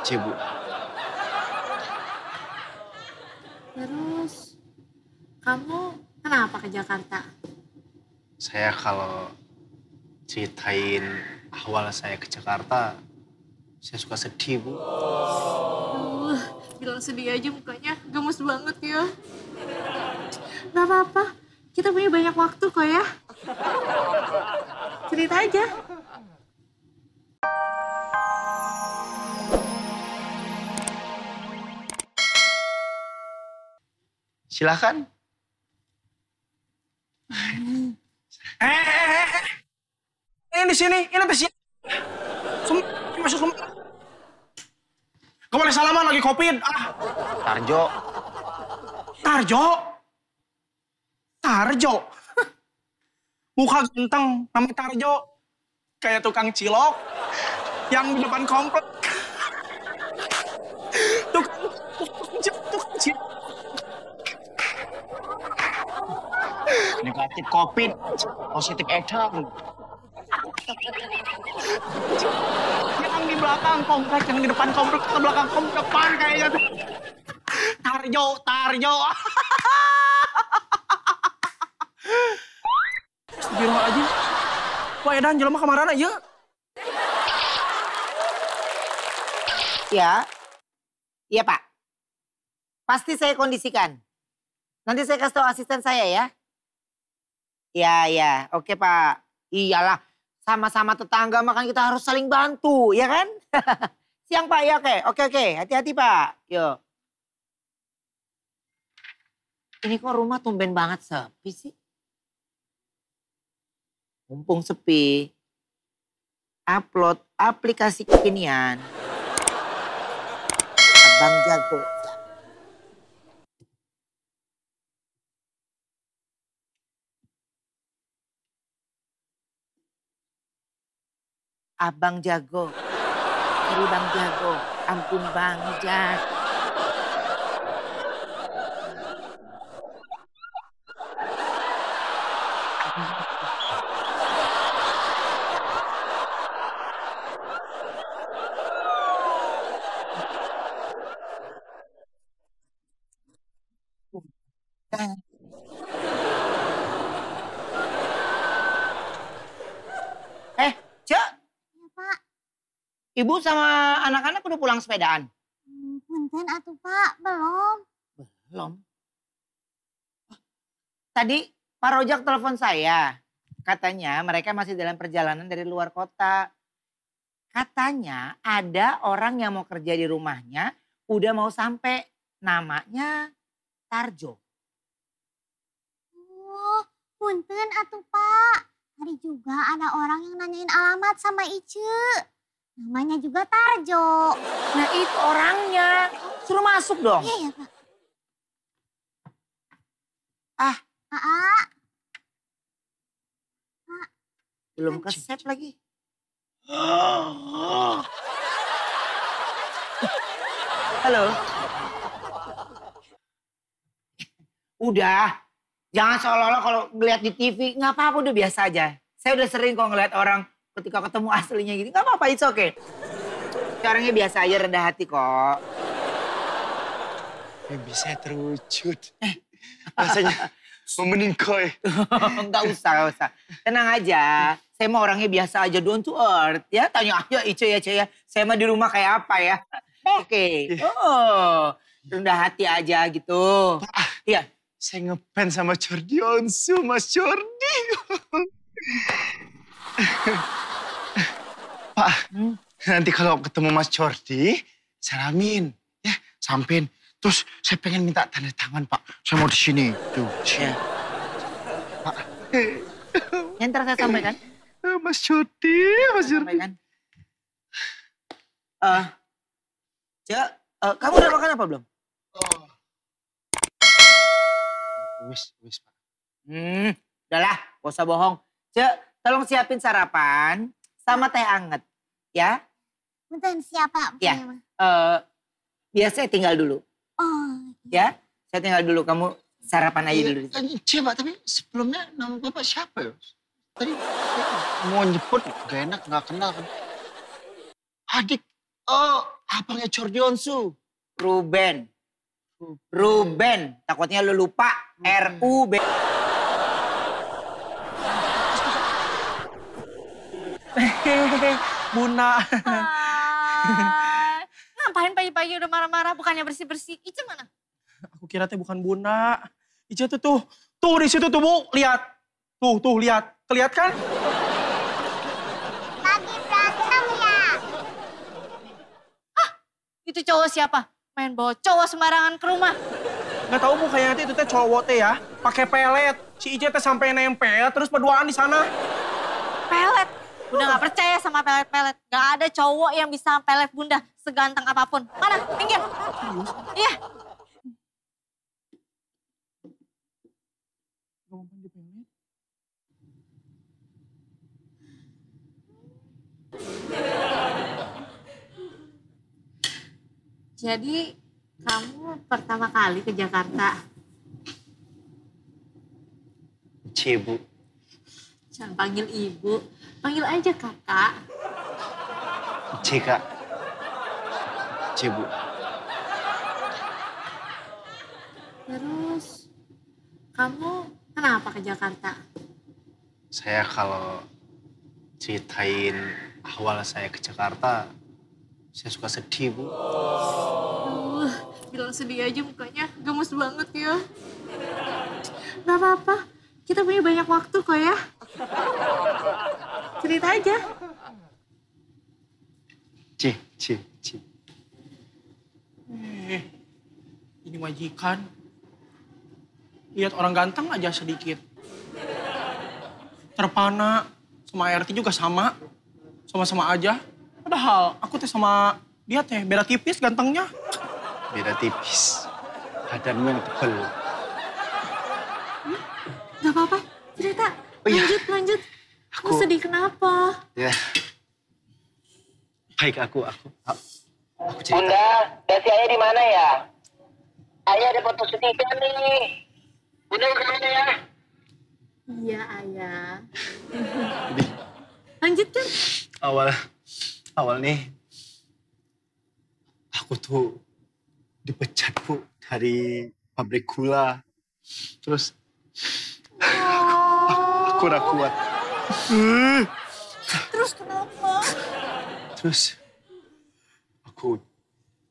C, Bu. Terus, kamu kenapa ke Jakarta? Saya kalau ceritain awal saya ke Jakarta, saya suka sedih, Bu. Bilang sedih aja mukanya, gemes banget ya. Gak apa-apa, kita punya banyak waktu kok ya. Cerita aja. Silakan. Ini di sini, ini tes ya. Masuk semua. Gak boleh salaman lagi COVID. Tarjo. Tarjo. Tarjo. Muka ganteng, namanya Tarjo. Kayak tukang cilok yang di depan komplek. Tukang cilok. Negatif COVID, positif edang. Yang di belakang komplek, yang di depan komplek, ke belakang komplek, depan kayaknya tuh. Tarjo. Astagfirullahaladzim. Wah edan, jelema kamarana ieu. Ya. Iya, Pak. Pasti saya kondisikan. Nanti saya kasih tahu asisten saya ya. Ya. Oke, Pak. Iyalah, sama-sama tetangga makan kita harus saling bantu, ya kan? Siang, Pak. Ya, oke. Hati-hati, Pak. Yuk. Ini kok rumah tumben banget sepi sih? Mumpung sepi, upload aplikasi kekinian. Abang jago. Abang jago. Cari Bang Jago. Ampun Bang Jago. Cek. Ya, Pak. Ibu sama anak-anak udah pulang sepedaan? Punten atuh, Pak. Belum. Belum. Tadi Pak Rojak telepon saya. Katanya mereka masih dalam perjalanan dari luar kota. Katanya ada orang yang mau kerja di rumahnya, udah mau sampai. Namanya Tarjo. Oh, punten atuh, Pak. Tadi juga ada orang yang nanyain alamat sama Ice. Namanya juga Tarjo. Nah itu orangnya. Suruh masuk dong. Iya ya, Pak. Ah, Pak. belum ke-save lagi. Halo. Udah. Jangan seolah-olah kalau ngeliat di TV, nggak apa-apa udah biasa aja. Saya udah sering kok ngeliat orang ketika ketemu aslinya gitu. Nggak apa-apa, it's okay. Orangnya biasa aja, rendah hati kok. Bisa terwujud. Rasanya memeningkoy. Nggak usah. Tenang aja. Saya mah orangnya biasa aja, down to earth. Ya, tanya aja Ice ya. Saya mah di rumah kayak apa ya. Oke. Oh, rendah hati aja gitu. Iya. Saya ngefans sama Jordi Onsu, Mas Jordi. Pak, nanti kalau ketemu Mas Jordi, salamin. Ya, sampein. Terus saya pengen minta tanda tangan, Pak. Saya mau di sini. Tuh, di sini. Ya. Pak. Yang ntar saya sampaikan. Mas Jordi. Sampaikan. Cek, kamu udah makan apa belum? Wis, Pak. Udahlah, gak usah bohong. Cek, tolong siapin sarapan sama teh anget, ya. Punten siapa? Ya, biar saya tinggal dulu. Oh. Ya, saya tinggal dulu. Kamu sarapan aja dulu. Coba, tapi sebelumnya nama Bapak siapa ya? Tadi mau nyebut gak enak, gak kenal kan. Abangnya Chorjonsu. Ruben. Ruben. Takutnya lu lupa. R-U-B. Bunda. Ngapain pagi-pagi udah marah-marah, bukannya bersih-bersih. Ica mana? Aku kira teh bukan Bunda. Ica tuh. Tuh di situ tuh Bu, lihat. Tuh lihat. Kelihat kan? Lagi berantem ya? Itu cowok siapa? Main bawa cowok sembarangan ke rumah. Nggak tahu Bu, kayaknya itu teh cowok teh ya. Pakai pelet. Si Ica teh sampai nempel terus berduaan di sana. Pelet. Bunda gak percaya sama pelet-pelet. Gak ada cowok yang bisa pelet Bunda seganteng apapun. Mana? Pinggir. Iya. Jadi kamu pertama kali ke Jakarta. Bu. Jangan panggil ibu, panggil aja kakak. Kak. Bu. Terus kamu kenapa ke Jakarta? Saya kalau ceritain awal saya ke Jakarta, saya suka sedih, Bu. Bilang sedih aja mukanya, gemes banget ya. Gak apa-apa, kita punya banyak waktu kok ya. Cerita aja. Ci. Ini majikan. Lihat orang ganteng aja sedikit. Terpana, sama RT juga sama. Sama-sama aja. Padahal aku teh sama dia teh beda tipis gantengnya. Beda tipis. Badanmu yang tebel. Gak apa-apa, cerita. Oh, iya. Lanjut. Kamu sedih kenapa? Ya. Baik, aku cerita. Bunda, dasi ayah di mana ya? Ayah ada foto syutingan nih. Bunda ke mana ya? Iya, ayah. Jadi, Lanjutkan. awal nih, aku tuh dipecat, Bu, dari pabrik gula. Terus aku udah kuat. Terus kenapa? Terus aku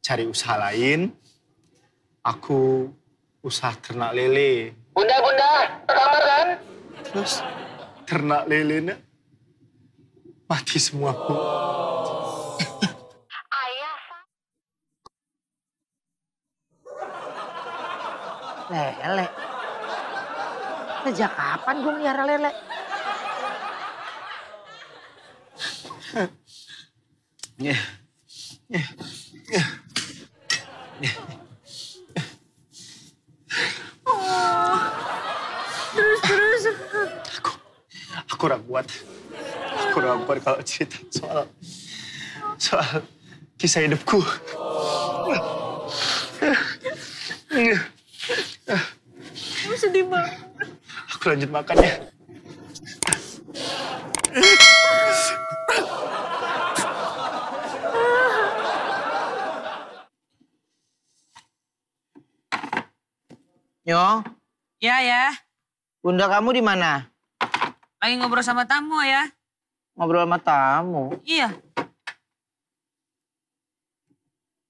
cari usaha lain. Aku usaha ternak lele. Bunda, kamar kan? Terus ternak lelenya mati semua, Bu. Lele. Sejak kapan gue melihara lele? Terus. Aku udah kuat. Aku udah kuat kalau cerita soal kisah hidupku. Kamu sedih banget. Aku lanjut makan ya. Nyo, Ya. bunda kamu di mana? Lagi ngobrol sama tamu ya. Ngobrol sama tamu. Iya.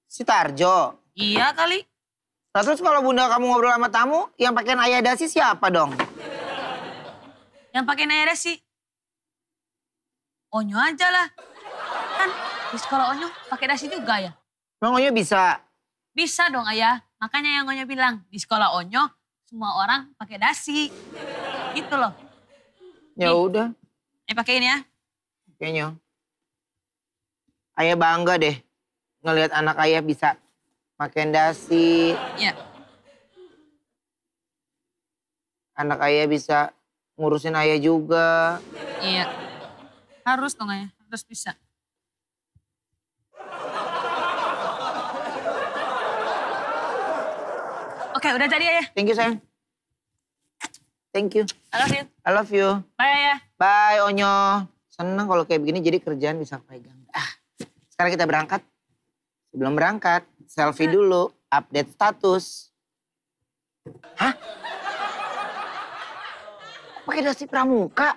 Si Tarjo. Iya kali. Nah, terus kalau bunda kamu ngobrol sama tamu, yang pakaian ayah dasi siapa dong? Yang pakai naya sih. Onyo aja lah. Kan di sekolah Onyo pakai dasi juga ya. Emang Onyo bisa? Bisa dong ayah. Makanya yang Onyo bilang di sekolah Onyo semua orang pakai dasi. Gitu loh. Ya udah, Pakein ya. kayaknya. Ayah bangga deh ngelihat anak ayah bisa pakaian dasi. Iya. Anak ayah bisa ngurusin ayah juga. Iya. Harus dong ayah. Harus bisa. Oke, udah jadi ayah. Thank you, sayang. Thank you. I love you. I love you. Bye ayah. Bye, Onyo. Seneng kalau kayak begini jadi kerjaan bisa pegang. Sekarang kita berangkat. Sebelum berangkat, selfie dulu, update status. Hah? Pakai dasi pramuka?